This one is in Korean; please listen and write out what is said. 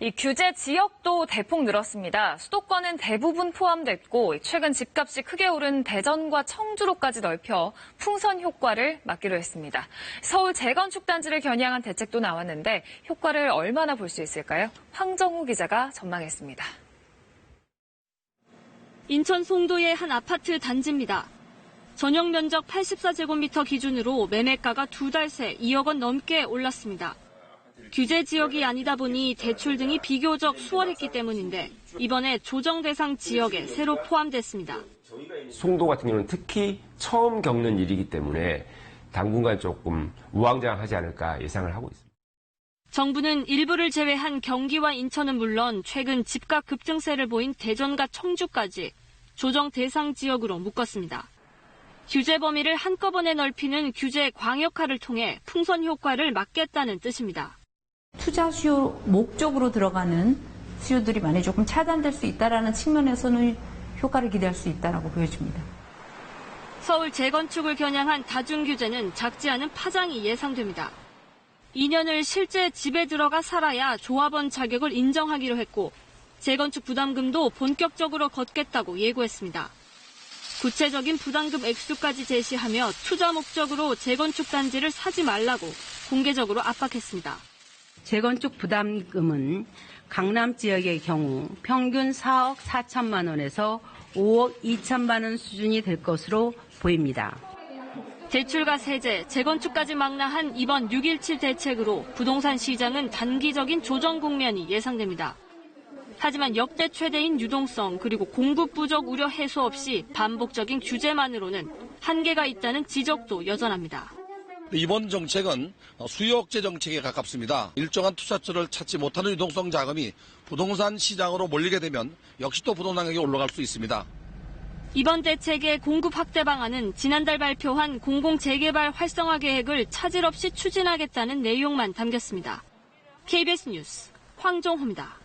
이 규제 지역도 대폭 늘었습니다. 수도권은 대부분 포함됐고 최근 집값이 크게 오른 대전과 청주로까지 넓혀 풍선 효과를 막기로 했습니다. 서울 재건축 단지를 겨냥한 대책도 나왔는데 효과를 얼마나 볼 수 있을까요? 황정우 기자가 전망했습니다. 인천 송도의 한 아파트 단지입니다. 전용 면적 84제곱미터 기준으로 매매가가 2달 새 2억 원 넘게 올랐습니다. 규제 지역이 아니다 보니 대출 등이 비교적 수월했기 때문인데 이번에 조정 대상 지역에 새로 포함됐습니다. 송도 같은 경우는 특히 처음 겪는 일이기 때문에 당분간 조금 우왕좌왕하지 않을까 예상을 하고 있습니다. 정부는 일부를 제외한 경기와 인천은 물론 최근 집값 급증세를 보인 대전과 청주까지 조정 대상 지역으로 묶었습니다. 규제 범위를 한꺼번에 넓히는 규제 광역화를 통해 풍선 효과를 막겠다는 뜻입니다. 투자 수요 목적으로 들어가는 수요들이 많이 조금 차단될 수 있다는 측면에서는 효과를 기대할 수 있다고 보여집니다. 서울 재건축을 겨냥한 다중규제는 작지 않은 파장이 예상됩니다. 2년을 실제 집에 들어가 살아야 조합원 자격을 인정하기로 했고 재건축 부담금도 본격적으로 걷겠다고 예고했습니다. 구체적인 부담금 액수까지 제시하며 투자 목적으로 재건축 단지를 사지 말라고 공개적으로 압박했습니다. 재건축 부담금은 강남 지역의 경우 평균 4억 4천만 원에서 5억 2천만 원 수준이 될 것으로 보입니다. 대출과 세제, 재건축까지 망라한 이번 6.17 대책으로 부동산 시장은 단기적인 조정 국면이 예상됩니다. 하지만 역대 최대인 유동성 그리고 공급 부족 우려 해소 없이 반복적인 규제만으로는 한계가 있다는 지적도 여전합니다. 이번 정책은 수요 억제 정책에 가깝습니다. 일정한 투자처를 찾지 못하는 유동성 자금이 부동산 시장으로 몰리게 되면 역시 또 부동산 가격이 올라갈 수 있습니다. 이번 대책의 공급 확대 방안은 지난달 발표한 공공재개발 활성화 계획을 차질 없이 추진하겠다는 내용만 담겼습니다. KBS 뉴스 황정호입니다.